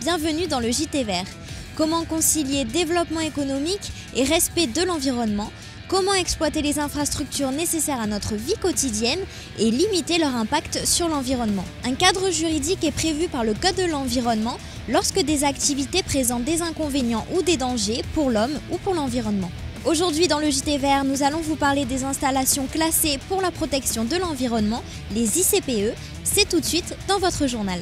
bienvenue dans le JT Vert. Comment concilier développement économique et respect de l'environnement? Comment exploiter les infrastructures nécessaires à notre vie quotidienne et limiter leur impact sur l'environnement? Un cadre juridique est prévu par le Code de l'environnement lorsque des activités présentent des inconvénients ou des dangers pour l'homme ou pour l'environnement. Aujourd'hui dans le JT Vert, nous allons vous parler des installations classées pour la protection de l'environnement, les ICPE. C'est tout de suite dans votre journal.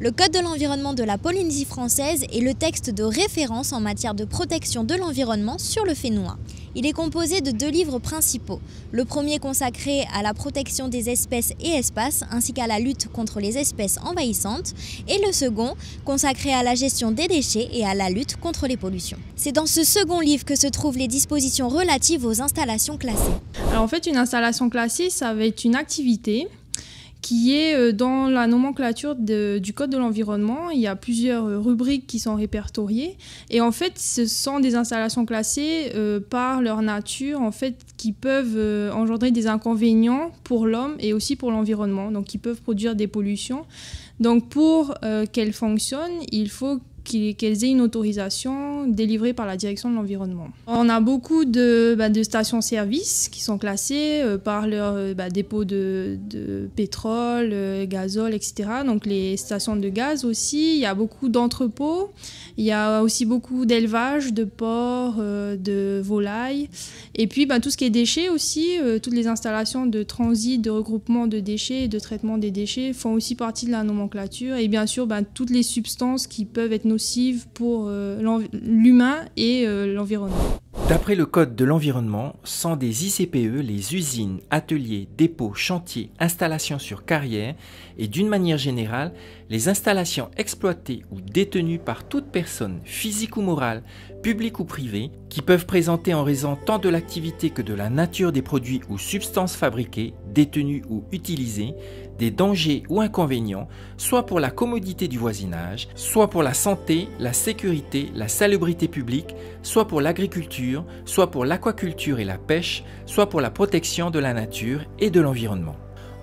Le Code de l'environnement de la Polynésie française est le texte de référence en matière de protection de l'environnement sur le Fénois. Il est composé de 2 livres principaux. Le premier consacré à la protection des espèces et espaces ainsi qu'à la lutte contre les espèces envahissantes et le second consacré à la gestion des déchets et à la lutte contre les pollutions. C'est dans ce second livre que se trouvent les dispositions relatives aux installations classées. Alors en fait, une installation classée, ça va être une activité qui est dans la nomenclature du Code de l'environnement. Il y a plusieurs rubriques qui sont répertoriées. Et en fait, ce sont des installations classées par leur nature, en fait, qui peuvent engendrer des inconvénients pour l'homme et aussi pour l'environnement, donc qui peuvent produire des pollutions. Donc pour qu'elles fonctionnent, il faut qu'elles aient une autorisation délivrée par la direction de l'environnement. On a beaucoup de stations-service qui sont classées par leur dépôt de pétrole, gazole, etc. Donc les stations de gaz aussi, il y a beaucoup d'entrepôts, il y a aussi beaucoup d'élevage, de porcs, de volailles. Et puis tout ce qui est déchets aussi, toutes les installations de transit, de regroupement de déchets et de traitement des déchets font aussi partie de la nomenclature. Et bien sûr, toutes les substances qui peuvent être nocives pour l'humain et l'environnement. D'après le Code de l'environnement, sans des ICPE, les usines, ateliers, dépôts, chantiers, installations sur carrière et d'une manière générale, les installations exploitées ou détenues par toute personne, physique ou morale, publique ou privée, qui peuvent présenter en raison tant de l'activité que de la nature des produits ou substances fabriquées, détenues ou utilisées, des dangers ou inconvénients, soit pour la commodité du voisinage, soit pour la santé, la sécurité, la salubrité publique, soit pour l'agriculture, soit pour l'aquaculture et la pêche, soit pour la protection de la nature et de l'environnement.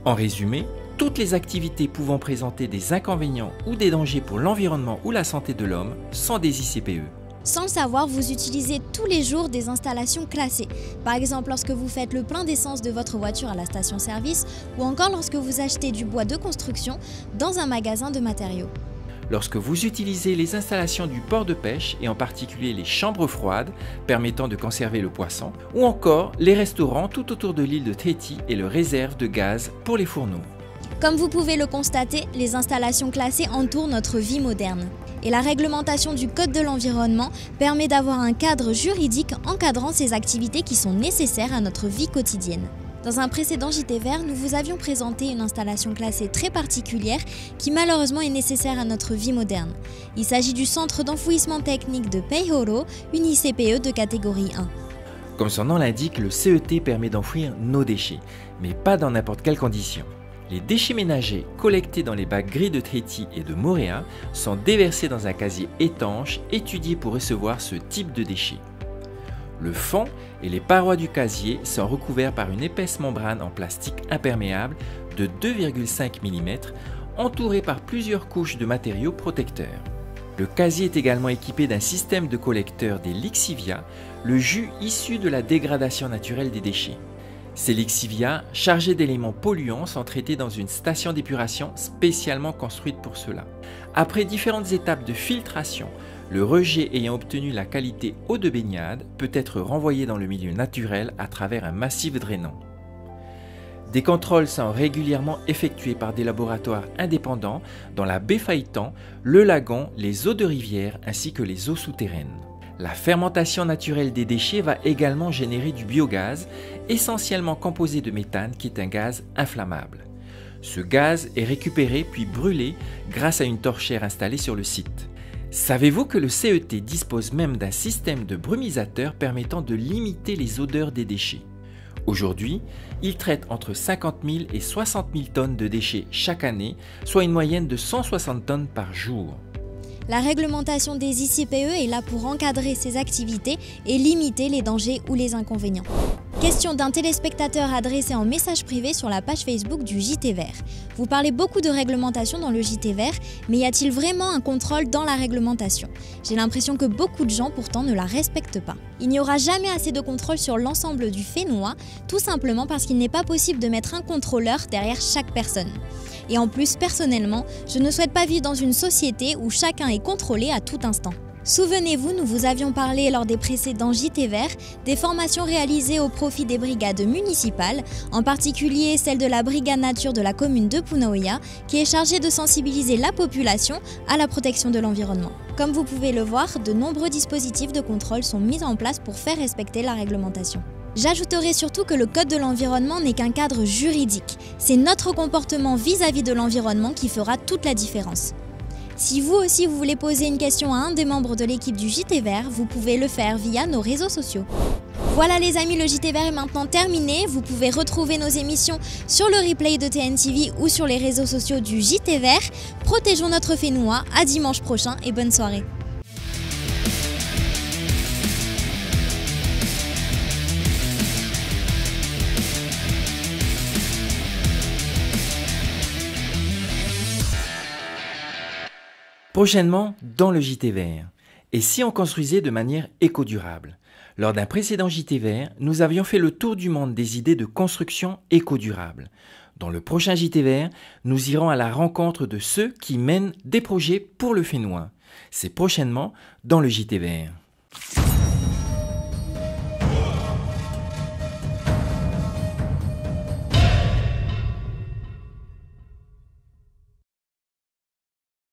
En résumé, toutes les activités pouvant présenter des inconvénients ou des dangers pour l'environnement ou la santé de l'homme sont des ICPE. Sans le savoir, vous utilisez tous les jours des installations classées. Par exemple, lorsque vous faites le plein d'essence de votre voiture à la station-service ou encore lorsque vous achetez du bois de construction dans un magasin de matériaux. Lorsque vous utilisez les installations du port de pêche et en particulier les chambres froides permettant de conserver le poisson ou encore les restaurants tout autour de l'île de Tahiti et le réserve de gaz pour les fourneaux. Comme vous pouvez le constater, les installations classées entourent notre vie moderne. Et la réglementation du Code de l'environnement permet d'avoir un cadre juridique encadrant ces activités qui sont nécessaires à notre vie quotidienne. Dans un précédent JT Vert, nous vous avions présenté une installation classée très particulière qui malheureusement est nécessaire à notre vie moderne. Il s'agit du centre d'enfouissement technique de Paihoro, une ICPE de catégorie 1. Comme son nom l'indique, le CET permet d'enfouir nos déchets, mais pas dans n'importe quelles conditions. Les déchets ménagers collectés dans les bacs gris de Tahiti et de Moorea sont déversés dans un casier étanche étudié pour recevoir ce type de déchets. Le fond et les parois du casier sont recouverts par une épaisse membrane en plastique imperméable de 2,5 mm entourée par plusieurs couches de matériaux protecteurs. Le casier est également équipé d'un système de collecteur des lixivia, le jus issu de la dégradation naturelle des déchets. Ces lixivia, chargés d'éléments polluants, sont traités dans une station d'épuration spécialement construite pour cela. Après différentes étapes de filtration, le rejet ayant obtenu la qualité eau de baignade peut être renvoyé dans le milieu naturel à travers un massif drainant. Des contrôles sont régulièrement effectués par des laboratoires indépendants dans la baie Phaéton, le lagon, les eaux de rivière ainsi que les eaux souterraines. La fermentation naturelle des déchets va également générer du biogaz, essentiellement composé de méthane qui est un gaz inflammable. Ce gaz est récupéré puis brûlé grâce à une torchère installée sur le site. Savez-vous que le CET dispose même d'un système de brumisateur permettant de limiter les odeurs des déchets? Aujourd'hui, il traite entre 50 000 et 60 000 tonnes de déchets chaque année, soit une moyenne de 160 tonnes par jour. La réglementation des ICPE est là pour encadrer ces activités et limiter les dangers ou les inconvénients. Question d'un téléspectateur adressé en message privé sur la page Facebook du JT Vert. Vous parlez beaucoup de réglementation dans le JT Vert, mais y a-t-il vraiment un contrôle dans la réglementation? J'ai l'impression que beaucoup de gens pourtant ne la respectent pas. Il n'y aura jamais assez de contrôle sur l'ensemble du Fénois, tout simplement parce qu'il n'est pas possible de mettre un contrôleur derrière chaque personne. Et en plus, personnellement, je ne souhaite pas vivre dans une société où chacun est contrôlé à tout instant. Souvenez-vous, nous vous avions parlé lors des précédents JT Vert des formations réalisées au profit des brigades municipales, en particulier celle de la brigade nature de la commune de Punaoya, qui est chargée de sensibiliser la population à la protection de l'environnement. Comme vous pouvez le voir, de nombreux dispositifs de contrôle sont mis en place pour faire respecter la réglementation. J'ajouterai surtout que le Code de l'environnement n'est qu'un cadre juridique. C'est notre comportement vis-à-vis de l'environnement qui fera toute la différence. Si vous aussi vous voulez poser une question à un des membres de l'équipe du JT Vert, vous pouvez le faire via nos réseaux sociaux. Voilà les amis, le JT Vert est maintenant terminé. Vous pouvez retrouver nos émissions sur le replay de TNTV ou sur les réseaux sociaux du JT Vert. Protégeons notre Fénois, à dimanche prochain et bonne soirée. Prochainement, dans le JT Vert. Et si on construisait de manière éco-durable? Lors d'un précédent JT Vert, nous avions fait le tour du monde des idées de construction éco-durable. Dans le prochain JT Vert, nous irons à la rencontre de ceux qui mènent des projets pour le Fénois. C'est prochainement dans le JT Vert.